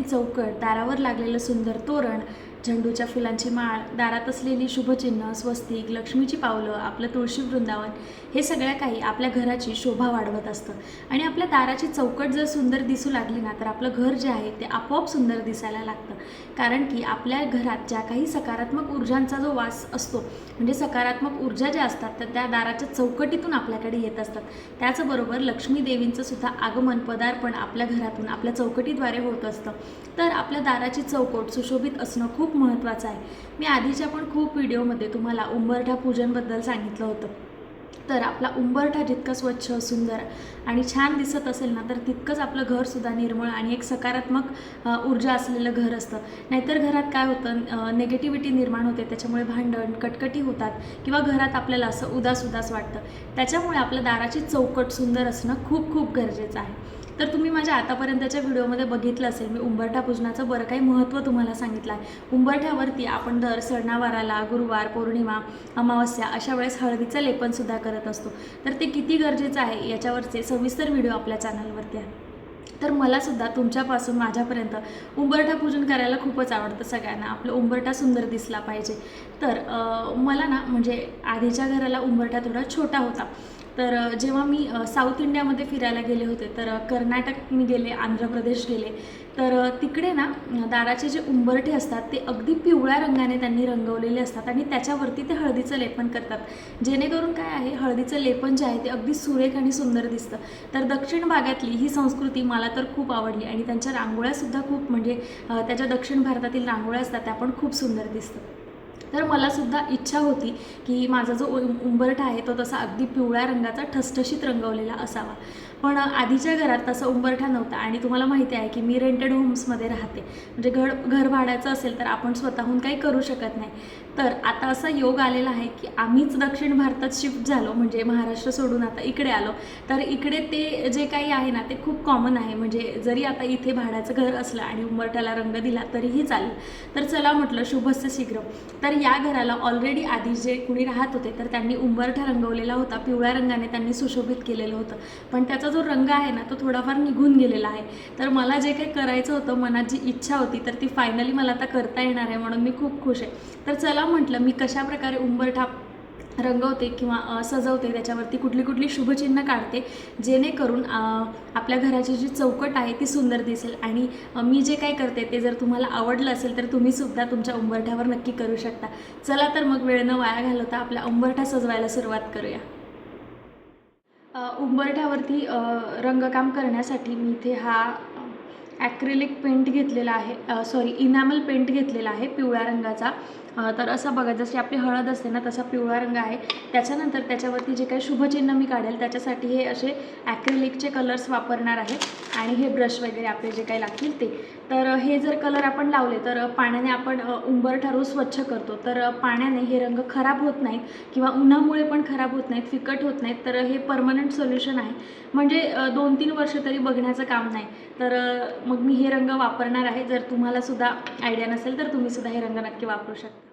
चौकट, दारावर लागलेलं सुंदर तोरण, झेंडूच्या फुलांची माळ, दारात असलेली शुभचिन्ह, स्वस्तिक, लक्ष्मीची पावलं, आपलं तुळशी वृंदावन, हे सगळ्या काही आपल्या घराची शोभा वाढवत असतं. आणि आपल्या दाराची चौकट जर सुंदर दिसू लागली ना, तर आपलं घर जे आहे ते आपोआप सुंदर दिसायला लागतं. कारण की आपल्या घरात ज्या काही सकारात्मक ऊर्जांचा जो वास असतो, म्हणजे सकारात्मक ऊर्जा ज्या असतात, तर त्या दाराच्या चौकटीतून आपल्याकडे येत असतात. त्याचबरोबर लक्ष्मी देवींचं सुद्धा आगमन, पदार्पण आपल्या घरातून, आपल्या चौकटीद्वारे होत असतं. तर आपल्या दाराची चौकट सुशोभित असणं खूप महत्त्वाचं आहे. मी आधीच्या पण खूप व्हिडिओमध्ये तुम्हाला उंबरठा पूजनबद्दल सांगितलं होतं. तर आपला उंबरठा जितका स्वच्छ, सुंदर आणि छान दिसत असेल ना, तर तितकंच आपलं घरसुद्धा निर्मळ आणि एक सकारात्मक ऊर्जा असलेलं घर असतं. नाहीतर घरात काय होतं, निगेटिव्हिटी निर्माण होते, त्याच्यामुळे भांडण, कटकटी होतात किंवा घरात आपल्याला असं उदास उदास वाटतं. त्याच्यामुळे आपल्या दाराची चौकट सुंदर असणं खूप खूप गरजेचं आहे. तर तुम्ही माझ्या आतापर्यंतच्या व्हिडिओमध्ये बघितलं असेल, मी उंबरठा पूजनाचं बरं काही महत्त्व तुम्हाला सांगितलं आहे. उंबरठ्यावरती आपण दर सणावाराला, गुरुवार, पौर्णिमा, अमावस्या अशा वेळेस हळदीचं लेपनसुद्धा करत असतो. तर ते किती गरजेचं आहे याच्यावरचे सविस्तर व्हिडिओ आपल्या चॅनलवरती आहे. तर मलासुद्धा तुमच्यापासून माझ्यापर्यंत उंबरठा पूजन करायला खूपच आवडतं. सगळ्यांना आपलं उंबरठा सुंदर दिसला पाहिजे. तर मला ना, म्हणजे आधीच्या घराला उंबरठा थोडा छोटा होता. तर जेव्हा मी साऊथ इंडियामध्ये फिरायला गेले होते, तर कर्नाटक मी गेले, आंध्र प्रदेश गेले, तर तिकडे ना दाराचे जे उंबरठे असतात ते अगदी पिवळ्या रंगाने त्यांनी रंगवलेले असतात आणि त्याच्यावरती ते हळदीचं लेपन करतात. जेणेकरून काय आहे, हळदीचं लेपन जे आहे ते अगदी सुरेख आणि सुंदर दिसतं. तर दक्षिण भागातली ही संस्कृती मला तर खूप आवडली आणि त्यांच्या रांगोळ्यासुद्धा खूप, म्हणजे त्याच्या दक्षिण भारतातील रांगोळ्या असतात त्या पण खूप सुंदर दिसतात. तर मलासुद्धा इच्छा होती की माझा जो उंबरठा आहे तो तसा अगदी पिवळ्या रंगाचा ठसठशीत रंगवलेला असावा. पण आधीच्या घरात तसा उंबरठा नव्हता आणि तुम्हाला माहिती आहे की मी रेंटेड होम्समध्ये राहते. म्हणजे घर भाड्याचं असेल तर आपण स्वतःहून काही करू शकत नाही. तर आता असा योग आलेला आहे की आम्हीच दक्षिण भारतात शिफ्ट झालो, म्हणजे महाराष्ट्र सोडून आता इकडे आलो. तर इकडे ते जे काही आहे ना ते खूप कॉमन आहे. म्हणजे जरी आता इथे भाड्याचं घर असलं आणि उंबरठ्याला रंग दिला तरीही चालेल. तर चला म्हटलं, शुभस्य शीघ्र. तर या घराला ऑलरेडी आधी जे कुणी राहत होते तर त्यांनी उंबरठा रंगवलेला होता, पिवळ्या रंगाने त्यांनी सुशोभित केलेलं होतं. पण त्याचा जो रंग आहे ना तो थोडाफार निघून गेलेला आहे. तर मला जे काही करायचं होतं, मनात जी इच्छा होती, तर ती फायनली मला आता करता येणार आहे, म्हणून मी खूप खुश आहे. तर चला म्हटलं, मी कशाप्रकारे उंबरठा रंगवते किंवा सजवते, त्याच्यावरती कुठली कुठली शुभचिन्ह काढते, जेणेकरून आपल्या घराची जी चौकट आहे ती सुंदर दिसेल. आणि मी जे काय करते ते जर तुम्हाला आवडलं असेल तर तुम्हीसुद्धा तुमच्या उंबरठ्यावर नक्की करू शकता. चला तर मग वेळ न वाया घालवता आपला उंबरठा सजवायला सुरुवात करूया. उंबरठ्यावरती रंगकाम करण्यासाठी मी इथे हा ॲक्रिलिक पेंट घेतलेला आहे, सॉरी इनॅमल पेंट घेतलेला आहे पिवळ्या रंगाचा. तर असा बघा, जशी आपली हळद असते ना तसा पिवळा रंग आहे. त्याच्यानंतर त्याच्यावरती जे काही शुभचिन्ह मी काढेल त्याच्यासाठी हे असे ॲक्रिलिकचे कलर्स वापरणार आहे आणि हे ब्रश वगैरे आपले जे काही लागतील ते. तर हे जर कलर आपण लावले तर पाण्याने आपण उंबरठा रोज स्वच्छ करतो, तर पाण्याने हे रंग खराब होत नाहीत किंवा उन्हामुळे पण खराब होत नाहीत, फिकट होत नाहीत. तर हे परमनंट सोल्युशन आहे, म्हणजे 2-3 वर्ष तरी बघण्याचं काम नाही. तर मग मी हे रंग वापरणार आहे. जर तुम्हाला सुद्धा आयडिया नसेल तर तुम्ही सुद्धा हे रंग नक्की वापरू शकता.